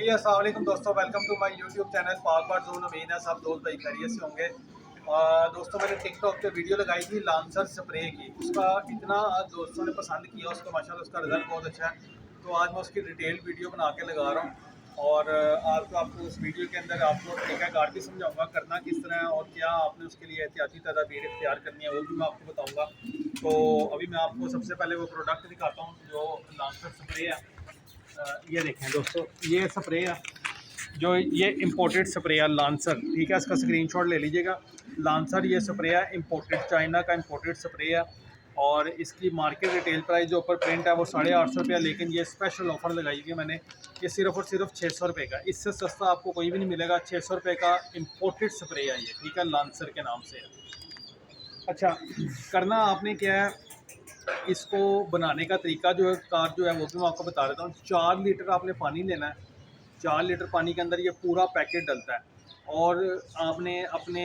अस्सलाम वालेकुम दोस्तों, welcome to my YouTube channel Pak bar zone. उम्मीद है सब दोस्त भाई खैरियत से होंगे। दोस्तों मैंने टिकटॉक पे वीडियो लगाई थी लांसर स्प्रे की, उसका इतना दोस्तों ने पसंद किया उसको, माशाल्लाह उसका रिज़ल्ट बहुत अच्छा है। तो आज मैं उसकी डिटेल वीडियो बना के लगा रहा हूँ और आज तो आपको उस वीडियो के अंदर आपको तरीक़ाकार भी समझाऊँगा करना किस तरह है और क्या आपने उसके लिए एहतियाती तदाबीर इख्तियार करनी है, वो भी मैं आपको बताऊँगा। तो अभी मैं आपको सबसे पहले वो प्रोडक्ट दिखाता हूँ जो लांसर स्प्रे है। ये देखें दोस्तों, ये स्प्रे है जो ये इम्पोर्टेड स्प्रे है लांसर, ठीक है। इसका स्क्रीनशॉट ले लीजिएगा। लांसर ये स्प्रे है इम्पोर्टेड, चाइना का इम्पोर्टेड स्प्रे है और इसकी मार्केट रिटेल प्राइस जो ऊपर प्रिंट है वो 850 रुपया, लेकिन ये स्पेशल ऑफ़र लगाई हुई है मैंने। ये सिर्फ और सिर्फ 600 रुपये का, इससे सस्ता आपको कोई भी नहीं मिलेगा। 600 रुपये का इम्पोर्टेड स्प्रे है ये, ठीक है, लांसर के नाम से है। अच्छा, करना आपने क्या है, इसको बनाने का तरीका जो है कार जो है वो भी मैं आपको बता देता हूँ। 4 लीटर आपने पानी लेना है। 4 लीटर पानी के अंदर ये पूरा पैकेट डलता है और आपने अपने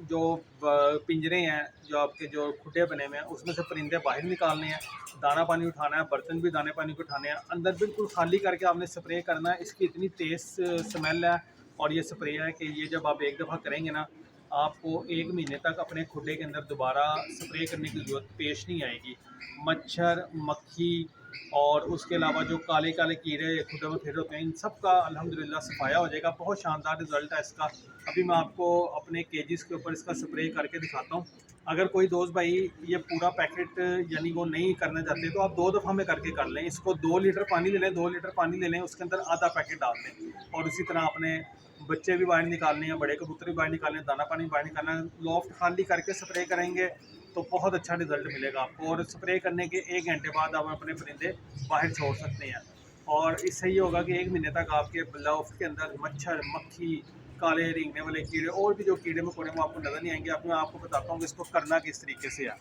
जो पिंजरे हैं, जो आपके जो खुड्डे बने हुए हैं, उसमें से परिंदे बाहर निकालने हैं। दाना पानी उठाना है, बर्तन भी दाने पानी को उठाने हैं। अंदर बिल्कुल खाली करके आपने स्प्रे करना है। इसकी इतनी तेज़ स्मेल है और ये स्प्रे है कि ये जब आप एक दफ़ा करेंगे ना, आपको 1 महीने तक अपने खुड्डे के अंदर दोबारा स्प्रे करने की ज़रूरत पेश नहीं आएगी। मच्छर, मक्खी और उसके अलावा जो काले काले कीड़े खुदे में फिर होते हैं, इन सब का अल्हम्दुलिल्लाह सफाया हो जाएगा। बहुत शानदार रिज़ल्ट है इसका। अभी मैं आपको अपने केजीज़ के ऊपर इसका स्प्रे करके दिखाता हूँ। अगर कोई दोस्त भाई ये पूरा पैकेट यानी वो नहीं करना चाहते तो आप 2 दफ़ा में करके कर लें। इसको 2 लीटर पानी ले लें, 2 लीटर पानी ले लें, उसके अंदर आधा पैकेट डाल दें और इसी तरह अपने बच्चे भी बाहर निकालने हैं, बड़े कबूतर भी बाहर निकालने हैं, दाना पानी बाहर निकालना है। लॉफ्ट खाली करके स्प्रे करेंगे तो बहुत अच्छा रिज़ल्ट मिलेगा आपको और स्प्रे करने के 1 घंटे बाद आप अपने परिंदे बाहर छोड़ सकते हैं। और इससे ये होगा कि 1 महीने तक आपके लॉफ्ट के अंदर मच्छर, मक्खी, काले रेंगने वाले कीड़े और भी जो कीड़े मकोड़े वो आपको नज़र नहीं आएंगे। अब मैं आपको बताता हूँ कि इसको करना किस तरीके से है।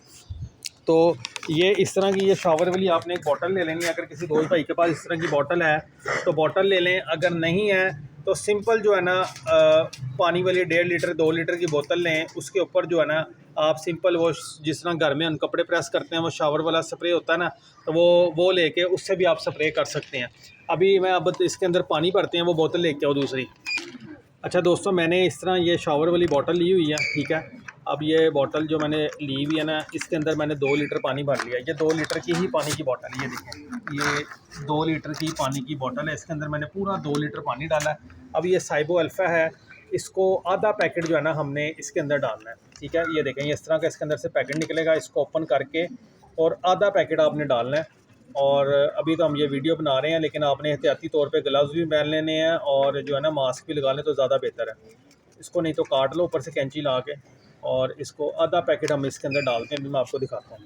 तो ये इस तरह की ये शॉवर वाली आपने एक बॉटल ले लेनी है। अगर किसी दोस्त भाई के पास इस तरह की बॉटल है तो बॉटल ले लें। अगर नहीं है तो सिंपल जो है ना पानी वाली 1.5 लीटर 2 लीटर की बोतल लें। उसके ऊपर जो है ना आप सिंपल वो जिस तरह घर में हम कपड़े प्रेस करते हैं वो शावर वाला स्प्रे होता है ना, तो वो लेके उससे भी आप स्प्रे कर सकते हैं। अभी मैं अब इसके अंदर पानी भरते हैं, वो बोतल लेके आओ दूसरी। अच्छा दोस्तों, मैंने इस तरह ये शावर वाली बोतल ली हुई है, ठीक है। अब ये बोतल जो मैंने ली हुई है ना, इसके अंदर मैंने 2 लीटर पानी भर लिया। ये 2 लीटर की ही पानी की बोतल है, ये देखें, ये 2 लीटर की पानी की बोतल है। इसके अंदर मैंने पूरा 2 लीटर पानी डाला है। अब ये साइबो अल्फ़ा है, इसको आधा पैकेट जो है ना हमने इसके अंदर डालना है, ठीक है। ये देखें, इस तरह का इसके अंदर से पैकेट निकलेगा। इसको ओपन करके और आधा पैकेट आपने डालना है। और अभी तो हम ये वीडियो बना रहे हैं, लेकिन आपने एहतियाती तौर पे ग्लव्स भी पहन लेने हैं और जो है ना मास्क भी लगा लें तो ज़्यादा बेहतर है। इसको नहीं तो काट लो ऊपर से कैंची ला के, और इसको आधा पैकेट हम इसके अंदर डालते हैं। भी मैं आपको दिखाता हूँ।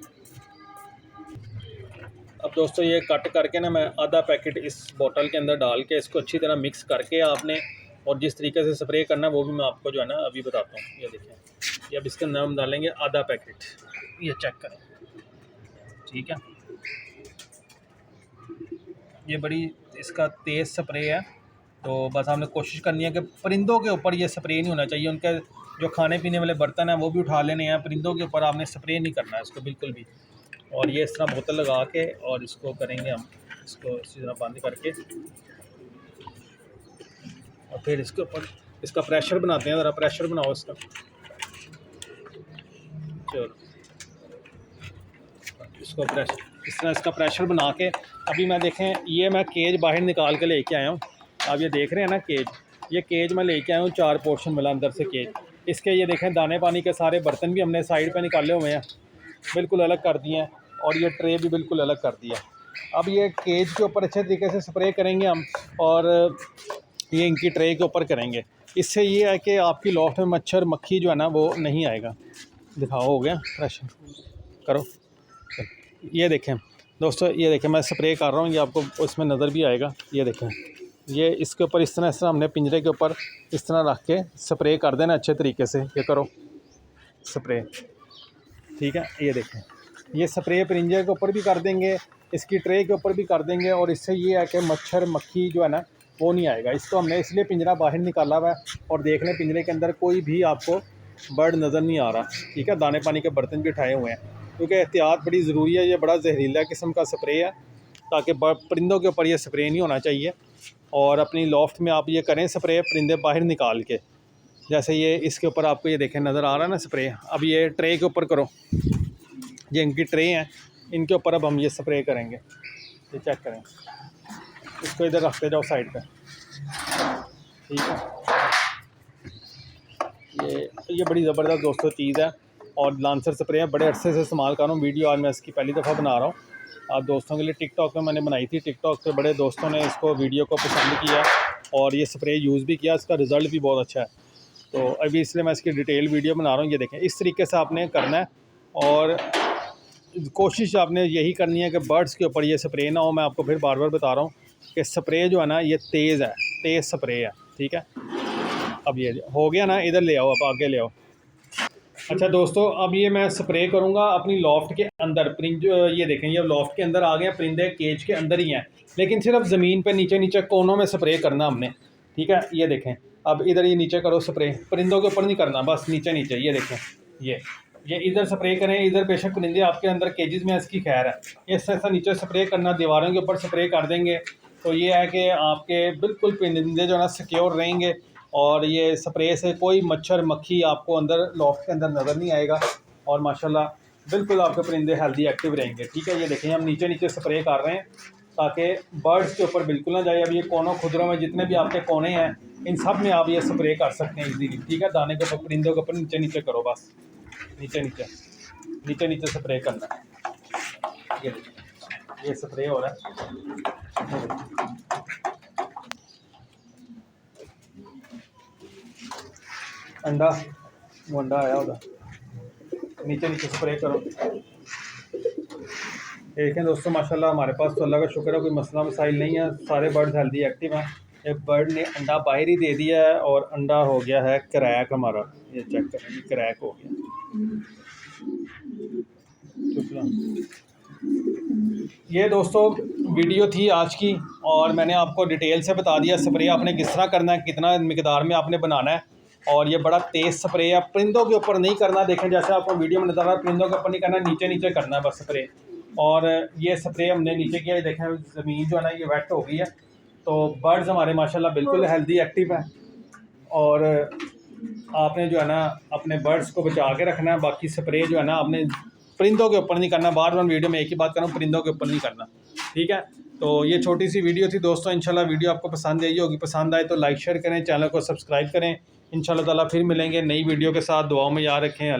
अब दोस्तों ये कट करके ना मैं आधा पैकेट इस बोतल के अंदर डाल के इसको अच्छी तरह मिक्स करके आपने, और जिस तरीके से स्प्रे करना है वो भी मैं आपको जो है ना अभी बताता हूँ। ये देखें, ये अब इसके अंदर हम डालेंगे आधा पैकेट, ये चेक करें, ठीक है। ये बड़ी इसका तेज़ स्प्रे है, तो बस हमने कोशिश करनी है कि परिंदों के ऊपर ये स्प्रे नहीं होना चाहिए। उनके जो खाने पीने वाले बर्तन हैं वो भी उठा लेने हैं, परिंदों के ऊपर आपने स्प्रे नहीं करना है इसको बिल्कुल भी। और ये इस तरह बोतल लगा के और इसको करेंगे हम, इसको इसी तरह बंद करके और फिर इसके ऊपर इसका प्रेशर बनाते हैं। ज़रा प्रेशर बनाओ इसका, चलो इसको प्रेशर, इस तरह इसका प्रेशर बना के अभी मैं देखें, ये मैं केज बाहर निकाल के लेके आया हूँ। आप ये देख रहे हैं ना केज, ये केज मैं लेके आया हूँ 4 पोर्शन वाला अंदर से केज। इसके ये देखें दाने पानी के सारे बर्तन भी हमने साइड पे निकाले हुए हैं, बिल्कुल अलग कर दिए हैं, और ये ट्रे भी बिल्कुल अलग कर दिया। अब ये केज के ऊपर अच्छे तरीके से स्प्रे करेंगे हम और ये इनकी ट्रे के ऊपर करेंगे। इससे ये है कि आपकी लॉफ्ट में मच्छर मक्खी जो है ना वो नहीं आएगा। दिखाओ, हो गया प्रेशर, करो। ये देखें दोस्तों, ये देखें मैं स्प्रे कर रहा हूँ, ये आपको उसमें नज़र भी आएगा। ये देखें, ये इसके ऊपर इस तरह हमने पिंजरे के ऊपर इस तरह रख के स्प्रे कर देना अच्छे तरीके से। ये करो स्प्रे, ठीक है। ये देखें, ये स्प्रे पिंजरे के ऊपर भी कर देंगे, इसकी ट्रे के ऊपर भी कर देंगे, और इससे ये है कि मच्छर मक्खी जो है ना वो नहीं आएगा। इसको हमने इसलिए पिंजरा बाहर निकाला हुआ है, और देख लें पिंजरे के अंदर कोई भी आपको बर्ड नज़र नहीं आ रहा, ठीक है। दाने पानी के बर्तन भी उठाए हुए हैं, क्योंकि एहतियात बड़ी ज़रूरी है। ये बड़ा जहरीला किस्म का स्प्रे है, ताकि परिंदों के ऊपर ये स्प्रे नहीं होना चाहिए। और अपनी लॉफ्ट में आप ये करें स्प्रे, परिंदे बाहर निकाल के। जैसे ये इसके ऊपर आपको ये देखें नज़र आ रहा है ना स्प्रे। अब ये ट्रे के ऊपर करो, ये इनकी ट्रे हैं, इनके ऊपर अब हम ये स्प्रे करेंगे। ये चेक करें, इसको इधर रखते जाओ साइड पे, ठीक है। ये बड़ी ज़बरदस्त दोस्तों चीज़ है और लांसर स्प्रे है, बड़े अरसे से इस्तेमाल कर रहा हूँ। वीडियो आज मैं इसकी पहली दफ़ा बना रहा हूँ आप दोस्तों के लिए। टिकटॉक पे मैंने बनाई थी, टिकटॉक पे बड़े दोस्तों ने इसको वीडियो को पसंद किया और ये स्प्रे यूज़ भी किया, इसका रिज़ल्ट भी बहुत अच्छा है। तो अभी इसलिए मैं इसकी डिटेल वीडियो बना रहा हूँ। ये देखें, इस तरीके से आपने करना है और कोशिश आपने यही करनी है कि बर्ड्स के ऊपर ये स्प्रे ना हो। मैं आपको फिर बार बार बता रहा हूँ कि स्प्रे जो है ना ये तेज़ है, तेज़ स्प्रे है, ठीक है। अब ये हो गया ना, इधर ले आओ, आप आगे ले आओ। अच्छा दोस्तों, अब ये मैं स्प्रे करूँगा अपनी लॉफ्ट के अंदर। परिंद ये देखें, ये लॉफ्ट के अंदर आ गए, परिंदे केज के अंदर ही हैं, लेकिन सिर्फ ज़मीन पे नीचे नीचे कोनों में स्प्रे करना हमने, ठीक है। ये देखें, अब इधर ये नीचे करो स्प्रे, परिंदों के ऊपर नहीं करना, बस नीचे नीचे। ये देखें, ये इधर स्प्रे करें, इधर बेशक परिंदे आपके अंदर केजेस में, इसकी खैर है। इस ऐसा नीचे स्प्रे करना, दीवारों के ऊपर स्प्रे कर देंगे तो ये है कि आपके बिल्कुल परिंदे जो है ना सिक्योर रहेंगे और ये स्प्रे से कोई मच्छर मक्खी आपको अंदर लॉफ्ट के अंदर नज़र नहीं आएगा और माशाल्लाह बिल्कुल आपके परिंदे हेल्दी एक्टिव रहेंगे, ठीक है। ये देखें, हम नीचे नीचे स्प्रे कर रहे हैं ताकि बर्ड्स के ऊपर बिल्कुल ना जाए। अब ये कोनों खुदरों में जितने भी आपके कोने हैं, इन सब में आप ये स्प्रे कर सकते हैं इजीली, ठीक है। दाने के ऊपर, परिंदों के ऊपर नीचे नीचे करो, बस नीचे नीचे नीचे नीचे स्प्रे करना है। ये स्प्रे हो रहा है, अंडा, वो अंडा आया होगा, नीचे नीचे स्प्रे करो। देखें दोस्तों, माशाल्लाह हमारे पास तो अल्लाह का शुक्र है, कोई मसला मसाइल नहीं है, सारे बर्ड्स हेल्दी एक्टिव हैं। एक बर्ड ने अंडा बाहर ही दे दिया है और अंडा हो गया है क्रैक हमारा। ये चेक करें, ये क्रैक हो गया। ये दोस्तों वीडियो थी आज की और मैंने आपको डिटेल से बता दिया स्प्रे आपने किस तरह करना है, कितना मिकदार में आपने बनाना है। और ये बड़ा तेज़ स्प्रे है, परिंदों के ऊपर नहीं करना। देखें जैसे आपको वीडियो में नजर आ रहा है, परिंदों के ऊपर नहीं करना, नीचे नीचे करना है बस स्प्रे। और ये स्प्रे हमने नीचे किया, देखें ज़मीन जो है ना ये वेट हो गई है। तो बर्ड्स हमारे माशाल्लाह बिल्कुल हेल्दी एक्टिव हैं और आपने जो है ना अपने बर्ड्स को बचा के रखना है। बाकी स्प्रे जो है ना आपने परिंदों के ऊपर नहीं करना, बार बार वीडियो में एक ही बात कर रहा हूँ, परिंदों के ऊपर नहीं करना, ठीक है। तो ये छोटी सी वीडियो थी दोस्तों, इंशाल्लाह वीडियो आपको पसंद आई होगी। पसंद आए तो लाइक शेयर करें, चैनल को सब्सक्राइब करें। इंशाल्लाह ताला फिर मिलेंगे नई वीडियो के साथ। दुआओं में याद रखें।